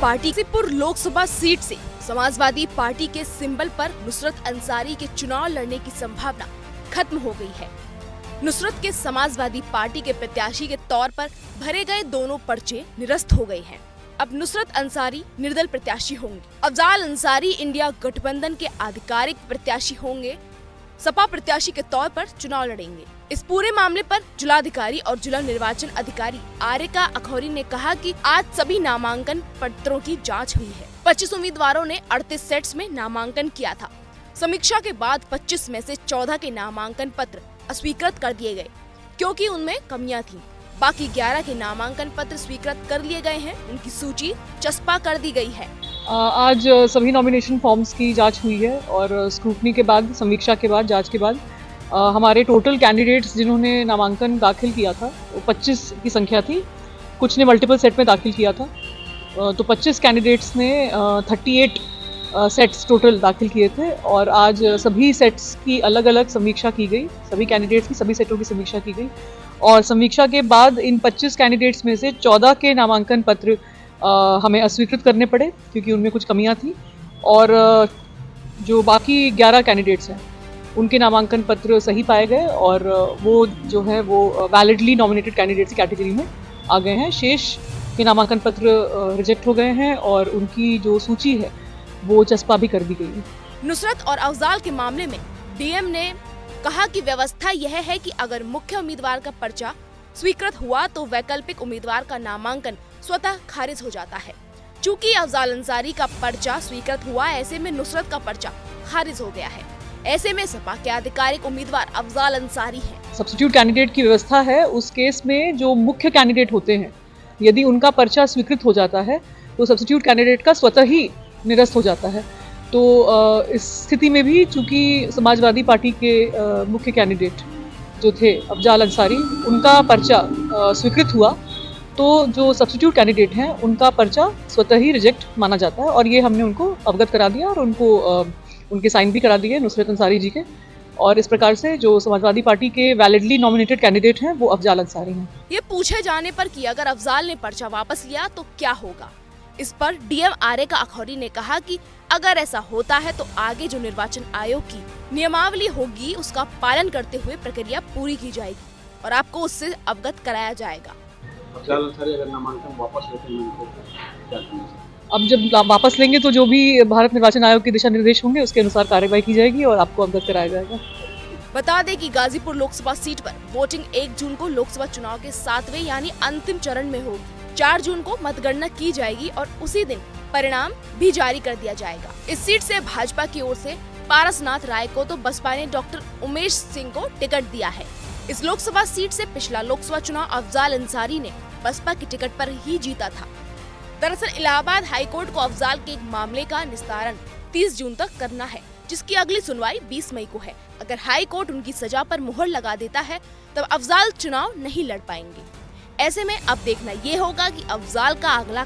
Party Ghazipur Lok Sabha seat से Samajwadi party के symbol पर नुसरत अंसारी के चुनाव लड़ने की संभावना खत्म हो गई है। नुसरत के समाजवादी पार्टी के प्रत्याशी के तौर पर भरे गए दोनों पर्चे निरस्त हो गए हैं। अब नुसरत अंसारी निर्दल प्रत्याशी होंगे। अफजाल अंसारी इंडिया गठबंधन के आधिकारिक प्रत्याशी होंगे। सपा प्रत्याशी के तौर पर चुनाव लड़ेंगे। इस पूरे मामले पर जिलाधिकारी और जिला निर्वाचन अधिकारी आरिका अखौरी ने कहा कि आज सभी नामांकन पत्रों की जांच हुई है। 25 उम्मीदवारों ने 38 सेट्स में नामांकन किया था। समीक्षा के बाद 25 में से 14 के नामांकन पत्र अस्वीकृत कर दिए गए क्योंकि उनमें कमियां थीं। बाकी 11 के नामांकन पत्र स्वीकृत कर लिए गए हैं। उनकी सूची चस्पा कर दी गई है। आज सभी नॉमिनेशन फॉर्म्स की जांच हुई है और स्क्रूटनी के बाद, समीक्षा के बाद, जांच के बाद हमारे टोटल कैंडिडेट्स जिन्होंने नामांकन दाखिल किया था वो 25 की संख्या थी। कुछ ने मल्टीपल सेट में दाखिल किया था, तो 25 कैंडिडेट्स ने 38 सेट्स टोटल दाखिल किए थे और आज सभी सेट्स की अलग अलग समीक्षा की गई। सभी कैंडिडेट्स की सभी सेटों की समीक्षा की गई और समीक्षा के बाद इन 25 कैंडिडेट्स में से 14 के नामांकन पत्र हमें अस्वीकृत करने पड़े क्योंकि उनमें कुछ कमियां थी और जो बाकी 11 कैंडिडेट्स हैं उनके नामांकन पत्र सही पाए गए और वो जो है वो वैलिडली नॉमिनेटेड कैंडिडेट्स की कैटेगरी में आ गए हैं। शेष के नामांकन पत्र रिजेक्ट हो गए हैं और उनकी जो सूची है वो चस्पा भी कर दी गई है। नुसरत और अफजाल के मामले में डीएम ने कहा कि व्यवस्था यह है कि अगर मुख्य उम्मीदवार का पर्चा स्वीकृत हुआ तो वैकल्पिक उम्मीदवार का नामांकन स्वतः खारिज हो जाता है। चूँकि अफजाल अंसारी का पर्चा स्वीकृत हुआ, ऐसे में नुसरत का पर्चा खारिज हो गया है। ऐसे में सपा के आधिकारिक उम्मीदवार अफजाल अंसारी हैं। सब्स्टिट्यूट कैंडिडेट की व्यवस्था है। उस केस में जो मुख्य कैंडिडेट होते हैं, यदि उनका पर्चा स्वीकृत हो जाता है तो सब्स्टिट्यूट कैंडिडेट का स्वतः ही निरस्त हो जाता है। तो इस स्थिति में भी चूंकि समाजवादी पार्टी के मुख्य कैंडिडेट जो थे अफजाल अंसारी, उनका पर्चा स्वीकृत हुआ तो जो सब्स्टिट्यूट कैंडिडेट हैं उनका पर्चा स्वतः ही रिजेक्ट माना जाता है और ये हमने उनको अवगत करा दिया और उनको उनके साइन भी करा दिए नुसरत अंसारी जी के। और इस प्रकार से जो समाजवादी पार्टी के वैलिडली नॉमिनेटेड कैंडिडेट हैं वो अफजाल अंसारी हैं। ये पूछे जाने पर कि अगर अफजाल ने पर्चा वापस लिया तो क्या होगा, इस पर डीएम आरिका अखौरी ने कहा कि अगर ऐसा होता है तो आगे जो निर्वाचन आयोग की नियमावली होगी उसका पालन करते हुए प्रक्रिया पूरी की जाएगी और आपको उससे अवगत कराया जाएगा। अफजाल अंसारी अगर नामांकन वापस लेते हैं तो क्या करना है? अब जब वापस लेंगे तो जो भी भारत निर्वाचन आयोग के दिशा निर्देश होंगे उसके अनुसार कार्रवाई की जाएगी और आपको अवगत कराया जाएगा। बता दें कि गाजीपुर लोकसभा सीट पर वोटिंग 1 जून को लोकसभा चुनाव के 7वें यानी अंतिम चरण में होगी। 4 जून को मतगणना की जाएगी और उसी दिन परिणाम भी जारी कर दिया जाएगा। इस सीट से भाजपा की ओर से पारसनाथ राय को तो बसपा ने डॉक्टर उमेश सिंह को टिकट दिया है। इस लोकसभा सीट से पिछला लोकसभा चुनाव अफजाल अंसारी ने बसपा की टिकट पर ही जीता था। दरअसल इलाहाबाद हाईकोर्ट को अफजाल के एक मामले का निस्तारण 30 जून तक करना है, जिसकी अगली सुनवाई 20 मई को है। अगर हाई कोर्ट उनकी सजा पर मुहर लगा देता है तब अफजाल चुनाव नहीं लड़ पाएंगे। ऐसे में अब देखना ये होगा कि अफजाल का अगला